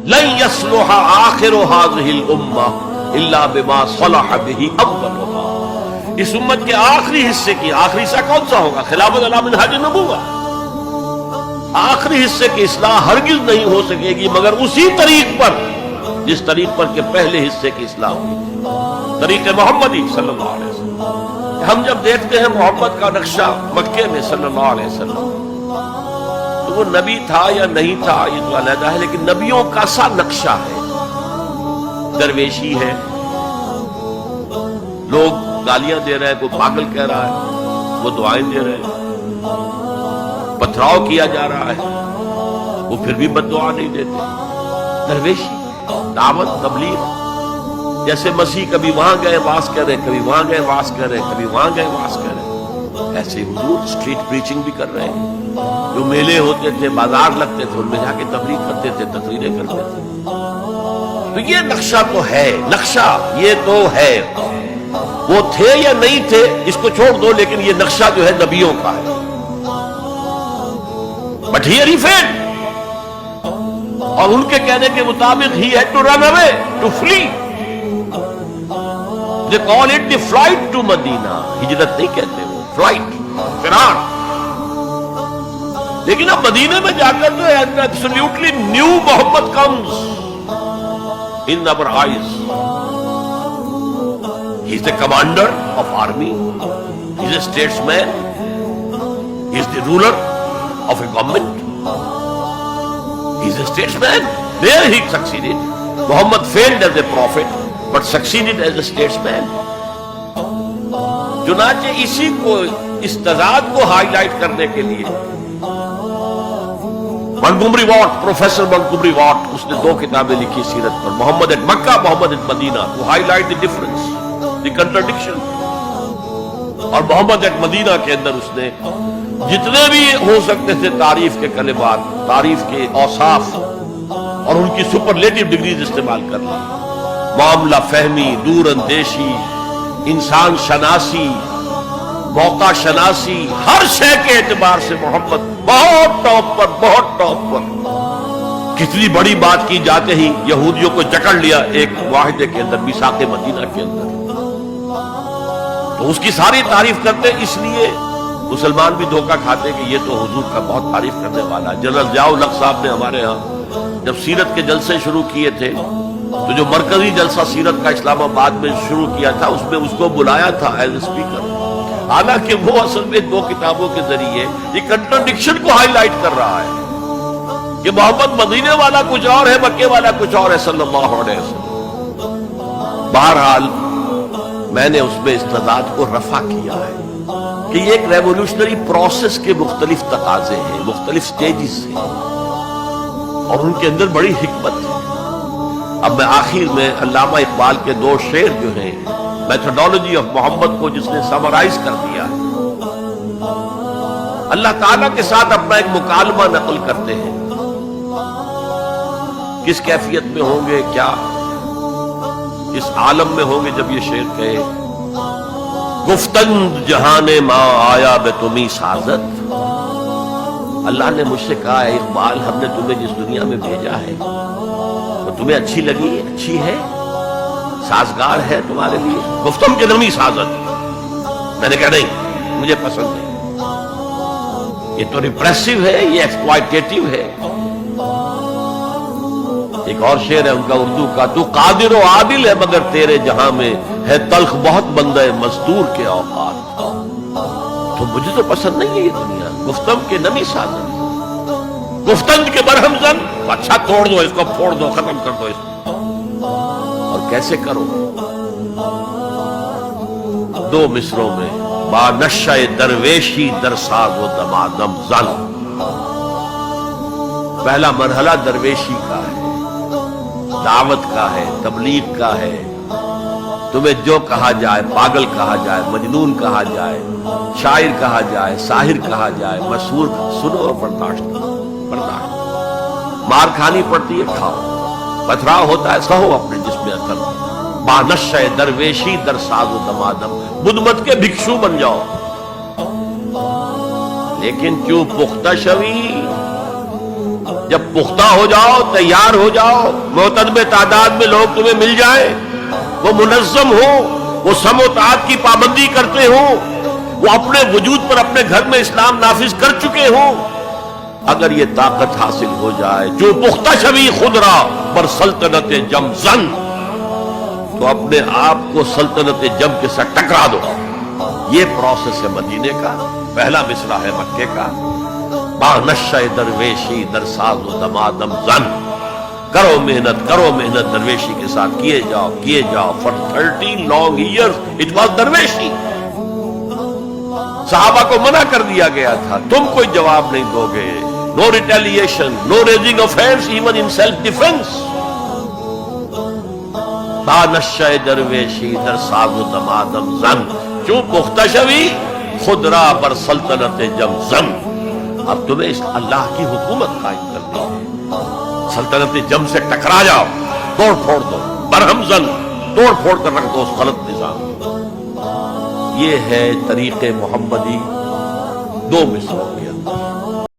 لن يصلح آخر هذه الامة الا بما صلح به اولها. اس امت کے آخری حصے کی آخری حصہ کون سا ہوگا؟ خلافت علی منہاج النبوۃ. آخری حصے کی اصلاح ہرگز نہیں ہو سکے گی مگر اسی طریق پر جس طریق پر کہ پہلے حصے کی اصلاح ہوئی، طریق محمدی صلی اللہ علیہ وسلم. ہم جب دیکھتے ہیں محمد کا نقشہ مکے میں صلی اللہ علیہ وسلم، تو وہ نبی تھا یا نہیں تھا یہ تو علیحدہ ہے، لیکن نبیوں کا سا نقشہ ہے. درویشی ہے، لوگ گالیاں دے رہے ہیں، کوئی پاگل کہہ رہا ہے، وہ دعائیں دے رہے ہیں، پتھراؤ کیا جا رہا ہے، وہ پھر بھی بد دعا نہیں دیتے. درویشی، دعوت، تبلیغ. جیسے مسیح کبھی وہاں گئے واز کر رہے، کبھی وہاں گئے واز کر رہے، کبھی وہاں گئے واز کر رہے. ایسے حضور اسٹریٹ پریچنگ بھی کر رہے ہیں. جو میلے ہوتے تھے، بازار لگتے تھے، ان میں جا کے تبلیغ کرتے تھے، تقریریں کرتے تھے. تو یہ نقشہ تو ہے، نقشہ یہ تو ہے. وہ تھے یا نہیں تھے اس کو چھوڑ دو، لیکن یہ نقشہ جو ہے نبیوں کا ہے. But here he failed. اور ان کے کہنے کے مطابق he had to run away, to flee. They call it the flight to Medina. ہجرت نہیں کہتے وہ، flight، فرار. لیکن اب مدینے میں جا کر جو ہے absolutely new Muhammad comes in our eyes. He is the commander of army. He is a statesman. He is the ruler of a government. He is a statesman. There he succeeded. Muhammad failed as a prophet, but succeeded as a statesman. چنانچہ اسی کو، اس تضاد کو high light کرنے کے لیے Montgomery Watt, professor Montgomery Watt, اس نے 2 کتابیں لکھی سیرت پر، Muhammad at Mecca, Muhammad at Medina, to highlight the difference, the contradiction. اور محمد ایٹ مدینہ کے اندر اس نے جتنے بھی ہو سکتے تھے تعریف کے کلمات، تعریف کے اوصاف اور ان کی سپرلیٹو ڈگریز استعمال کر لی. معاملہ فہمی، دور اندیشی، انسان شناسی، موقع شناسی، ہر شے کے اعتبار سے محمد بہت ٹاپ پر، بہت ٹاپ پر. کتنی بڑی بات کی جاتے ہی یہودیوں کو جکڑ لیا ایک معاہدے کے اندر، میثاق مدینہ کے اندر. تو اس کی ساری تعریف کرتے، اس لیے مسلمان بھی دھوکہ کھاتے کہ یہ تو حضور کا بہت تعریف کرنے والا. جنرل ضیاء الحق صاحب نے ہمارے ہاں جب سیرت کے جلسے شروع کیے تھے، تو جو مرکزی جلسہ سیرت کا اسلام آباد میں شروع کیا تھا، اس میں اس کو بلایا تھا ایز اے اسپیکر. حالانکہ وہ اصل میں 2 کتابوں کے ذریعے یہ کنٹرڈکشن کو ہائی لائٹ کر رہا ہے کہ محمد مدینے والا کچھ اور ہے، مکے والا کچھ اور ہے صلی اللہ علیہ وسلم. بہرحال میں نے اس میں اس تضاد کو رفع کیا ہے کہ یہ ایک ریولوشنری پروسیس کے مختلف تقاضے ہیں، مختلف سٹیجز ہیں، اور ان کے اندر بڑی حکمت ہے. اب میں آخر میں علامہ اقبال کے 2 شعر جو ہیں میتھڈالوجی آف محمد کو جس نے سمرائز کر دیا ہے، اللہ تعالیٰ کے ساتھ اپنا ایک مکالمہ نقل کرتے ہیں. کس کیفیت میں ہوں گے، کیا اس عالم میں ہوں گے جب یہ شعر کہے، گفتند جہان ماں آیا بے تمہیں سازت. اللہ نے مجھ سے کہا ہے اقبال، ہم نے تمہیں جس دنیا میں بھیجا ہے وہ تمہیں اچھی لگی، اچھی ہے، سازگار ہے تمہارے لیے. گفتم کے نمی سازت. میں نے کہا نہیں، مجھے پسند ہے. یہ تو ریپریسو ہے، یہ ایکسپلائٹیٹو ہے. ایک اور شعر ہے ان کا اردو کا، تو قادر و عادل ہے مگر تیرے جہاں میں ہے تلخ بہت بندہ مزدور کے اوقات. تو مجھے تو پسند نہیں ہے یہ دنیا. گفتم کے نمی سازت، گفتند کے برہم زن. اچھا توڑ دو اس کو، پھوڑ دو، ختم کر دو اس کو. اور کیسے کرو؟ 2 مصروں میں، با نشہ درویشی در ساز و دمادم زن. پہلا مرحلہ درویشی کا ہے، دعوت کا ہے، تبلیغ کا ہے. تمہیں جو کہا جائے، پاگل کہا جائے، مجنون کہا جائے، شاعر کہا جائے، ساحر کہا جائے، مسحور، سنو اور برداشت کرو. برداشت. مار کھانی پڑتی ہے، کھاؤ. پتھراؤ ہوتا ہے، سہو اپنے جسم میں اثر. بانشہ درویشی در ساز و دمادم. بدھ مت کے بھکشو بن جاؤ، لیکن کیوں پختہ شوی جب پختہ ہو جاؤ، تیار ہو جاؤ، معتدب تعداد میں لوگ تمہیں مل جائیں، وہ منظم ہو، وہ سم و تعاد کی پابندی کرتے ہوں، وہ اپنے وجود پر اپنے گھر میں اسلام نافذ کر چکے ہوں، اگر یہ طاقت حاصل ہو جائے، جو پختہ شوی خود را بر سلطنت جم زن، تو اپنے آپ کو سلطنت جم کے ساتھ ٹکرا دو. یہ پروسیس ہے مدینے کا. پہلا مصرع ہے مکے کا، با نشہ درویشی در ساز و دمادم زن. کرو محنت درویشی کے ساتھ کیے جاؤ. For 13 long years it was درویشی. صحابہ کو منع کر دیا گیا تھا، تم کوئی جواب نہیں دو گے. No retaliation, no raising of hands even in self-defense. با نشہ درویشی در ساز و دمادم زن، چون پختہ شوی خود را بر سلطنت جم زن. اب تمہیں اس اللہ کی حکومت قائم کرنی ہے. سلطنت جم سے ٹکرا جاؤ، توڑ پھوڑ دو، برہم زن، توڑ پھوڑ کر رکھ دو اس غلط نظام. یہ ہے طریق محمدی 2 مصرعوں کے